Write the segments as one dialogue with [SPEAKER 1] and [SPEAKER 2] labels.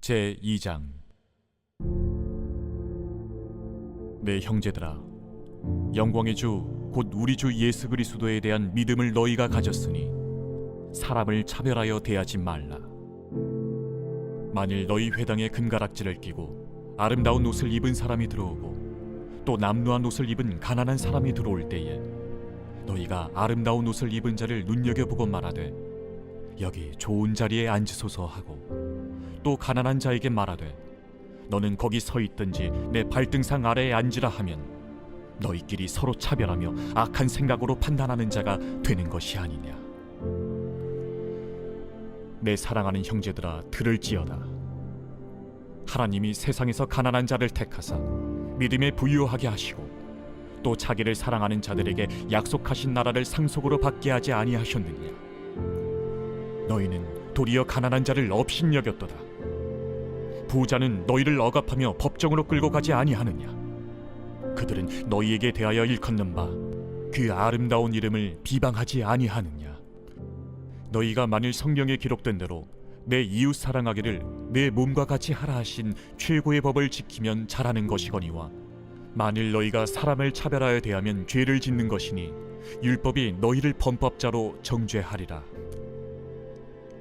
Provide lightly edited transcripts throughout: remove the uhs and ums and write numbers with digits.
[SPEAKER 1] 제2장. 내 형제들아, 영광의 주 곧 우리 주 예수 그리스도에 대한 믿음을 너희가 가졌으니 사람을 차별하여 대하지 말라. 만일 너희 회당에 금가락지를 끼고 아름다운 옷을 입은 사람이 들어오고 또 남루한 옷을 입은 가난한 사람이 들어올 때에 너희가 아름다운 옷을 입은 자를 눈여겨보고 말하되 여기 좋은 자리에 앉으소서 하고 또 가난한 자에게 말하되 너는 거기 서 있든지 내 발등상 아래에 앉으라 하면 너희끼리 서로 차별하며 악한 생각으로 판단하는 자가 되는 것이 아니냐. 내 사랑하는 형제들아, 들을지어다. 하나님이 세상에서 가난한 자를 택하사 믿음에 부유하게 하시고 또 자기를 사랑하는 자들에게 약속하신 나라를 상속으로 받게 하지 아니하셨느냐. 너희는 도리어 가난한 자를 업신여겼도다. 부자는 너희를 억압하며 법정으로 끌고 가지 아니하느냐. 그들은 너희에게 대하여 일컫는 바 그 아름다운 이름을 비방하지 아니하느냐. 너희가 만일 성경에 기록된 대로 내 이웃 사랑하기를 내 몸과 같이 하라 하신 최고의 법을 지키면 잘하는 것이거니와 만일 너희가 사람을 차별하여 대하면 죄를 짓는 것이니 율법이 너희를 범법자로 정죄하리라.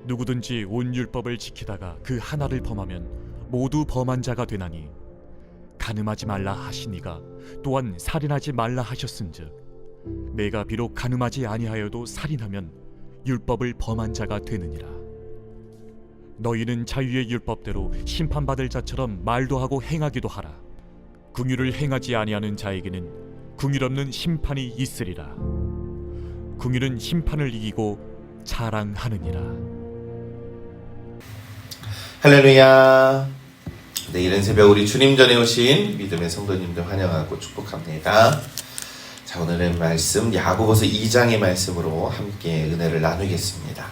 [SPEAKER 1] 누구든지 온 율법을 지키다가 그 하나를 범하면 모두 범한 자가 되나니 간음하지 말라 하시니가 또한 살인하지 말라 하셨은즉 내가 비록 간음하지 아니하여도 살인하면 율법을 범한 자가 되느니라. 너희는 자유의 율법대로 심판받을 자처럼 말도 하고 행하기도 하라. 긍휼을 행하지 아니하는 자에게는 긍휼 없는 심판이 있으리라. 긍휼은 심판을 이기고 자랑하느니라.
[SPEAKER 2] 할렐루야. 네, 이른 새벽 우리 주님 전에 오신 믿음의 성도님들 환영하고 축복합니다. 자, 오늘은 말씀 야고보서 2장의 말씀으로 함께 은혜를 나누겠습니다.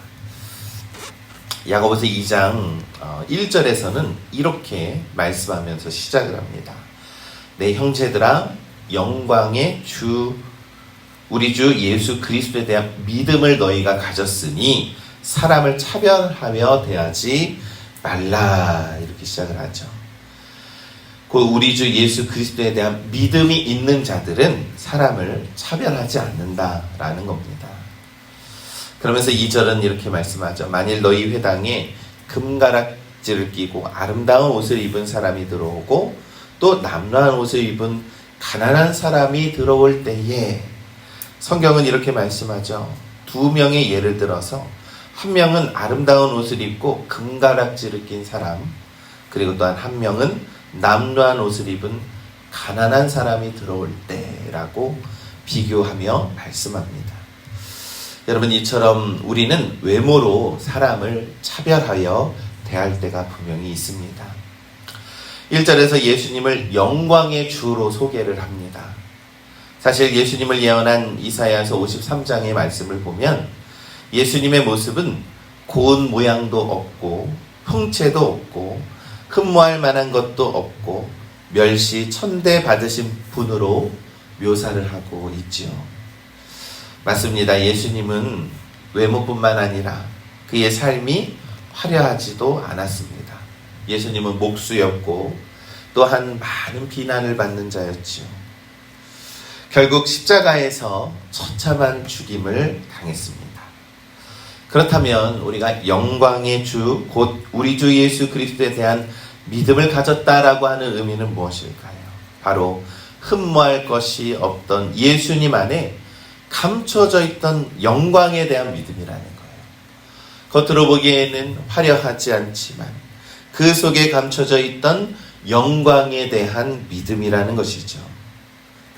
[SPEAKER 2] 야고보서 2장 1절에서는 이렇게 말씀하면서 시작을 합니다. 내 형제들아, 영광의 주 우리 주 예수 그리스도에 대한 믿음을 너희가 가졌으니 사람을 차별하며 대하지 말라. 이렇게 시작을 하죠. 그 우리 주 예수 그리스도에 대한 믿음이 있는 자들은 사람을 차별하지 않는다라는 겁니다. 그러면서 2절은 이렇게 말씀하죠. 만일 너희 회당에 금가락지를 끼고 아름다운 옷을 입은 사람이 들어오고 또 남루한 옷을 입은 가난한 사람이 들어올 때에, 성경은 이렇게 말씀하죠. 두 명의 예를 들어서 한 명은 아름다운 옷을 입고 금가락지를 낀 사람, 그리고 또한 한 명은 남루한 옷을 입은 가난한 사람이 들어올 때라고 비교하며 말씀합니다. 여러분, 이처럼 우리는 외모로 사람을 차별하여 대할 때가 분명히 있습니다. 1절에서 예수님을 영광의 주로 소개를 합니다. 사실 예수님을 예언한 이사야서 53장의 말씀을 보면 예수님의 모습은 고운 모양도 없고 형체도 없고 흠모할 만한 것도 없고 멸시 천대 받으신 분으로 묘사를 하고 있지요. 맞습니다. 예수님은 외모뿐만 아니라 그의 삶이 화려하지도 않았습니다. 예수님은 목수였고 또한 많은 비난을 받는 자였지요. 결국 십자가에서 처참한 죽임을 당했습니다. 그렇다면 우리가 영광의 주, 곧 우리 주 예수 그리스도에 대한 믿음을 가졌다라고 하는 의미는 무엇일까요? 바로 흠모할 것이 없던 예수님 안에 감춰져 있던 영광에 대한 믿음이라는 거예요. 겉으로 보기에는 화려하지 않지만 그 속에 감춰져 있던 영광에 대한 믿음이라는 것이죠.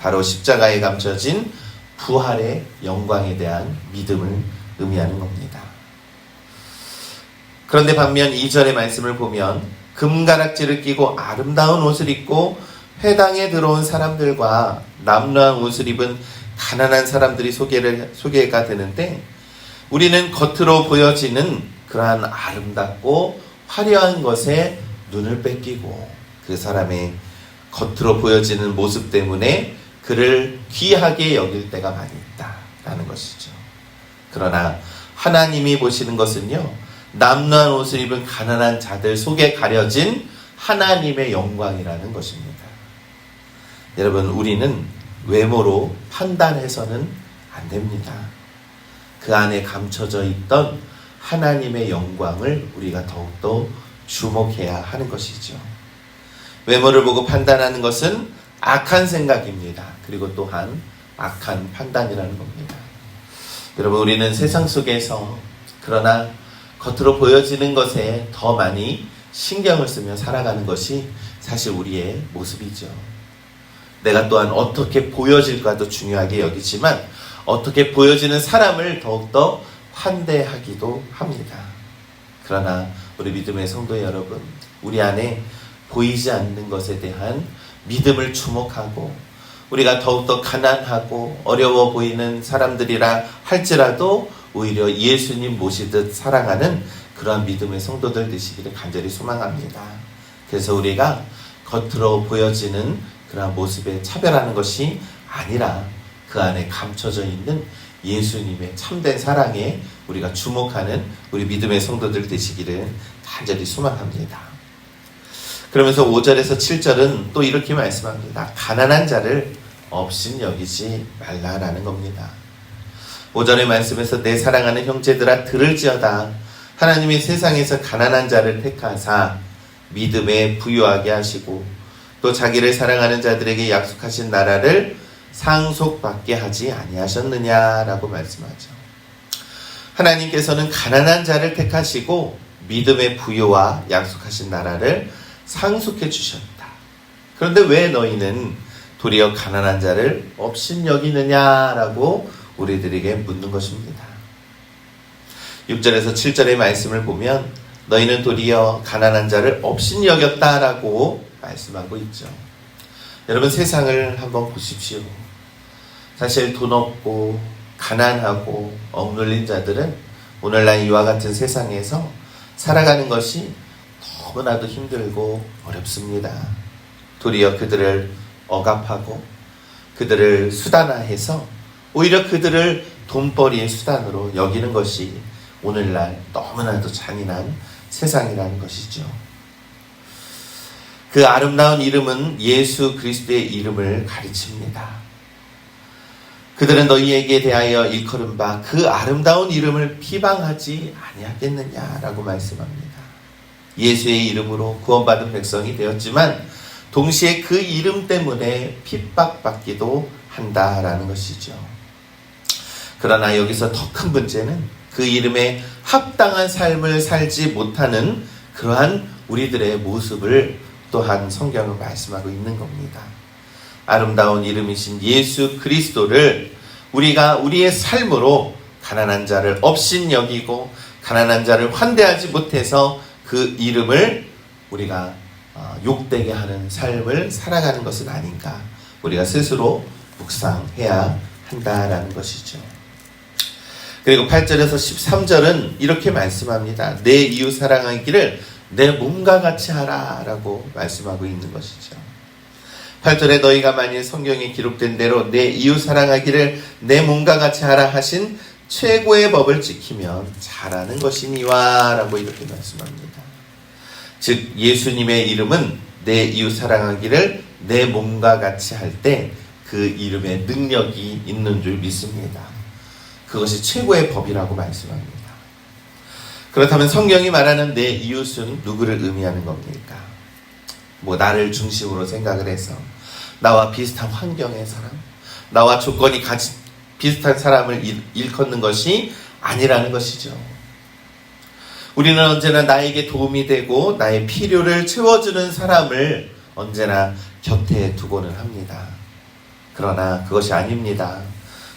[SPEAKER 2] 바로 십자가에 감춰진 부활의 영광에 대한 믿음을 의미하는 겁니다. 그런데 반면 2절의 말씀을 보면 금가락지를 끼고 아름다운 옷을 입고 회당에 들어온 사람들과 남루한 옷을 입은 가난한 사람들이 소개가 되는데, 우리는 겉으로 보여지는 그러한 아름답고 화려한 것에 눈을 뺏기고 그 사람의 겉으로 보여지는 모습 때문에 그를 귀하게 여길 때가 많이 있다라는 것이죠. 그러나 하나님이 보시는 것은요, 남루한 옷을 입은 가난한 자들 속에 가려진 하나님의 영광이라는 것입니다. 여러분, 우리는 외모로 판단해서는 안 됩니다. 그 안에 감춰져 있던 하나님의 영광을 우리가 더욱더 주목해야 하는 것이죠. 외모를 보고 판단하는 것은 악한 생각입니다. 그리고 또한 악한 판단이라는 겁니다. 여러분, 우리는 세상 속에서 그러나 겉으로 보여지는 것에 더 많이 신경을 쓰며 살아가는 것이 사실 우리의 모습이죠. 내가 또한 어떻게 보여질까도 중요하게 여기지만 어떻게 보여지는 사람을 더욱더 환대하기도 합니다. 그러나 우리 믿음의 성도 여러분, 우리 안에 보이지 않는 것에 대한 믿음을 주목하고 우리가 더욱더 가난하고 어려워 보이는 사람들이라 할지라도 오히려 예수님 모시듯 살아가는 그러한 믿음의 성도들 되시기를 간절히 소망합니다. 그래서 우리가 겉으로 보여지는 그러한 모습에 차별하는 것이 아니라 그 안에 감춰져 있는 예수님의 참된 사랑에 우리가 주목하는 우리 믿음의 성도들 되시기를 간절히 소망합니다. 그러면서 5절에서 7절은 또 이렇게 말씀합니다. 가난한 자를 업신 여기지 말라라는 겁니다. 5절의 말씀에서 내 사랑하는 형제들아 들을지어다. 하나님이 세상에서 가난한 자를 택하사 믿음에 부유하게 하시고 또 자기를 사랑하는 자들에게 약속하신 나라를 상속받게 하지 아니하셨느냐라고 말씀하죠. 하나님께서는 가난한 자를 택하시고 믿음의 부유와 약속하신 나라를 상속해 주셨다. 그런데 왜 너희는 도리어 가난한 자를 업신여기느냐라고 우리들에게 묻는 것입니다. 6절에서 7절의 말씀을 보면 너희는 도리어 가난한 자를 업신여겼다라고 말씀하고 있죠. 여러분, 세상을 한번 보십시오. 사실 돈 없고 가난하고 억눌린 자들은 오늘날 이와 같은 세상에서 살아가는 것이 너무나도 힘들고 어렵습니다. 도리어 그들을 억압하고 그들을 수단화해서 오히려 그들을 돈벌이의 수단으로 여기는 것이 오늘날 너무나도 잔인한 세상이라는 것이죠. 그 아름다운 이름은 예수 그리스도의 이름을 가르칩니다. 그들은 너희에게 대하여 일컬은 바 그 아름다운 이름을 비방하지 아니하겠느냐라고 말씀합니다. 예수의 이름으로 구원받은 백성이 되었지만 동시에 그 이름 때문에 핍박받기도 한다라는 것이죠. 그러나 여기서 더 큰 문제는 그 이름에 합당한 삶을 살지 못하는 그러한 우리들의 모습을 또한 성경은 말씀하고 있는 겁니다. 아름다운 이름이신 예수 그리스도를 우리가 우리의 삶으로 가난한 자를 업신여기고 가난한 자를 환대하지 못해서 그 이름을 우리가 욕되게 하는 삶을 살아가는 것은 아닌가, 우리가 스스로 묵상해야 한다라는 것이죠. 그리고 8절에서 13절은 이렇게 말씀합니다. 내 이웃 사랑하기를 내 몸과 같이 하라 라고 말씀하고 있는 것이죠. 8절에 너희가 만일 성경에 기록된 대로 내 이웃 사랑하기를 내 몸과 같이 하라 하신 최고의 법을 지키면 잘하는 것이니와 라고 이렇게 말씀합니다. 즉 예수님의 이름은 내 이웃 사랑하기를 내 몸과 같이 할 때 그 이름에 능력이 있는 줄 믿습니다. 그것이 최고의 법이라고 말씀합니다. 그렇다면 성경이 말하는 내 이웃은 누구를 의미하는 겁니까? 나를 중심으로 생각을 해서 나와 비슷한 환경의 사람, 나와 조건이 같이 비슷한 사람을 일컫는 것이 아니라는 것이죠. 우리는 언제나 나에게 도움이 되고 나의 필요를 채워주는 사람을 언제나 곁에 두고는 합니다. 그러나 그것이 아닙니다.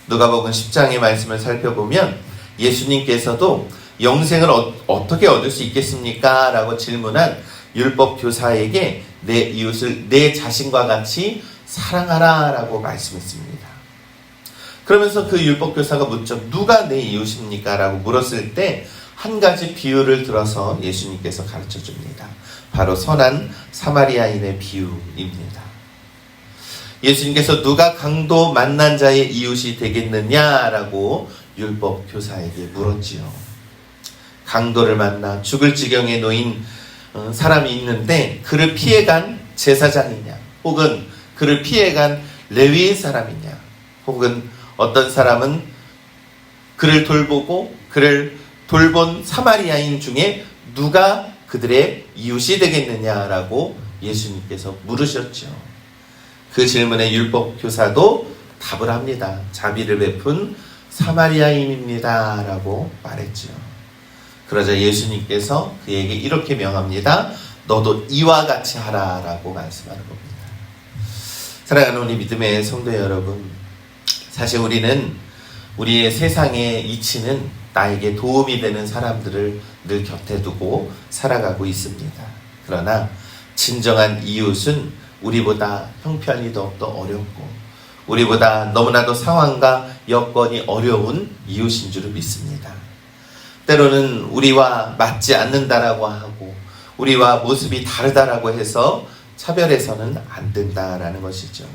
[SPEAKER 2] 누가복음 10장의 말씀을 살펴보면 예수님께서도 영생을 어떻게 얻을 수 있겠습니까? 라고 질문한 율법 교사에게 내 이웃을 내 자신과 같이 사랑하라 라고 말씀했습니다. 그러면서 그 율법 교사가 묻죠. 누가 내 이웃입니까? 라고 물었을 때 한 가지 비유를 들어서 예수님께서 가르쳐 줍니다. 바로 선한 사마리아인의 비유입니다. 예수님께서 누가 강도 만난 자의 이웃이 되겠느냐라고 율법 교사에게 물었지요. 강도를 만나 죽을 지경에 놓인 사람이 있는데 그를 피해간 제사장이냐, 혹은 그를 피해간 레위의 사람이냐, 혹은 어떤 사람은 그를 돌보고 그를 돌본 사마리아인 중에 누가 그들의 이웃이 되겠느냐라고 예수님께서 물으셨죠. 그 질문에 율법 교사도 답을 합니다. 자비를 베푼 사마리아인입니다 라고 말했죠. 그러자 예수님께서 그에게 이렇게 명합니다. 너도 이와 같이 하라 라고 말씀하는 겁니다. 사랑하는 우리 믿음의 성도 여러분, 사실 우리는 우리의 세상의 이치는 나에게 도움이 되는 사람들을 늘 곁에 두고 살아가고 있습니다. 그러나 진정한 이웃은 우리보다 형편이 더욱더 어렵고 우리보다 너무나도 상황과 여건이 어려운 이웃인 줄 믿습니다. 때로는 우리와 맞지 않는다라고 하고 우리와 모습이 다르다라고 해서 차별해서는 안 된다라는 것이죠.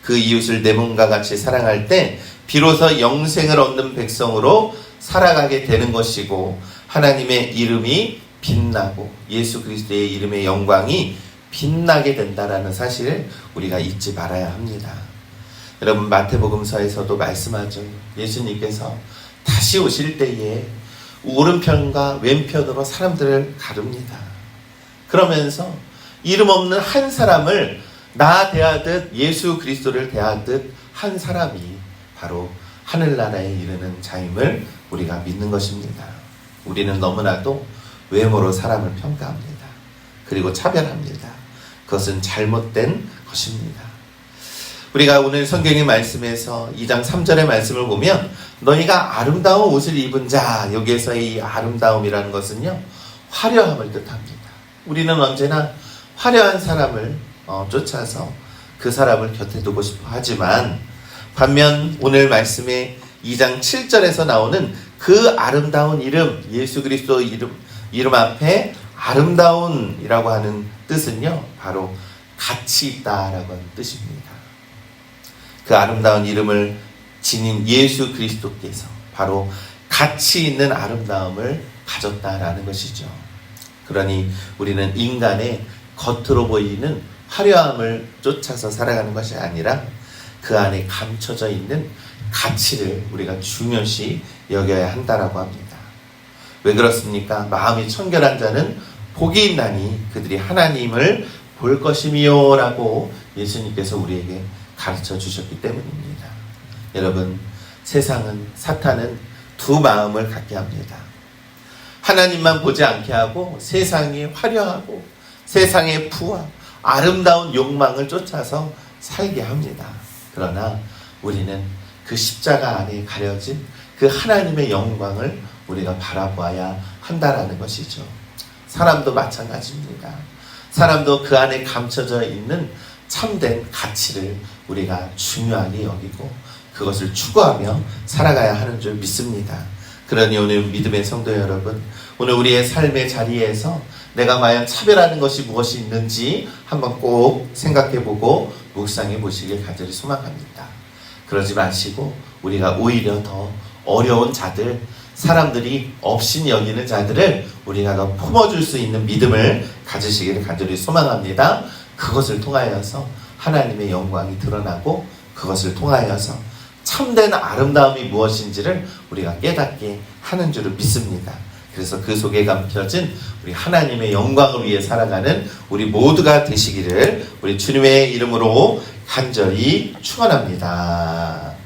[SPEAKER 2] 그 이웃을 내 몸과 같이 사랑할 때 비로소 영생을 얻는 백성으로 살아가게 되는 것이고 하나님의 이름이 빛나고 예수 그리스도의 이름의 영광이 빛나게 된다라는 사실을 우리가 잊지 말아야 합니다. 여러분, 마태복음서에서도 말씀하죠. 예수님께서 다시 오실 때에 오른편과 왼편으로 사람들을 가릅니다. 그러면서 이름 없는 한 사람을 나 대하듯 예수 그리스도를 대하듯 한 사람이 바로 하늘나라에 이르는 자임을 우리가 믿는 것입니다. 우리는 너무나도 외모로 사람을 평가합니다. 그리고 차별합니다. 그것은 잘못된 것입니다. 우리가 오늘 성경의 말씀에서 2장 3절의 말씀을 보면 너희가 아름다운 옷을 입은 자, 여기에서의 이 아름다움이라는 것은요, 화려함을 뜻합니다. 우리는 언제나 화려한 사람을 쫓아서 그 사람을 곁에 두고 싶어 하지만 반면 오늘 말씀의 2장 7절에서 나오는 그 아름다운 이름, 예수 그리스도 이름 앞에 아름다운이라고 하는 뜻은요, 바로 가치 있다라고 하는 뜻입니다. 그 아름다운 이름을 지닌 예수 그리스도께서 바로 가치 있는 아름다움을 가졌다라는 것이죠. 그러니 우리는 인간의 겉으로 보이는 화려함을 쫓아서 살아가는 것이 아니라 그 안에 감춰져 있는 가치를 우리가 중요시 여겨야 한다라고 합니다. 왜 그렇습니까? 마음이 청결한 자는 복이 있나니 그들이 하나님을 볼 것이미요 라고 예수님께서 우리에게 가르쳐 주셨기 때문입니다. 여러분, 사탄은 두 마음을 갖게 합니다. 하나님만 보지 않게 하고 세상이 화려하고 세상의 부와 아름다운 욕망을 쫓아서 살게 합니다. 그러나 우리는 그 십자가 안에 가려진 그 하나님의 영광을 우리가 바라보아야 한다라는 것이죠. 사람도 마찬가지입니다. 사람도 그 안에 감춰져 있는 참된 가치를 우리가 중요하게 여기고 그것을 추구하며 살아가야 하는 줄 믿습니다. 그러니 오늘 믿음의 성도 여러분, 오늘 우리의 삶의 자리에서 내가 과연 차별하는 것이 무엇이 있는지 한번 꼭 생각해보고 묵상해 보시길 간절히 소망합니다. 그러지 마시고 우리가 오히려 더 어려운 자들, 사람들이 업신 여기는 자들을 우리가 더 품어줄 수 있는 믿음을 가지시기를 간절히 소망합니다. 그것을 통하여서 하나님의 영광이 드러나고 그것을 통하여서 참된 아름다움이 무엇인지를 우리가 깨닫게 하는 줄을 믿습니다. 그래서 그 속에 감춰진 우리 하나님의 영광을 위해 살아가는 우리 모두가 되시기를 우리 주님의 이름으로 간절히 축원합니다.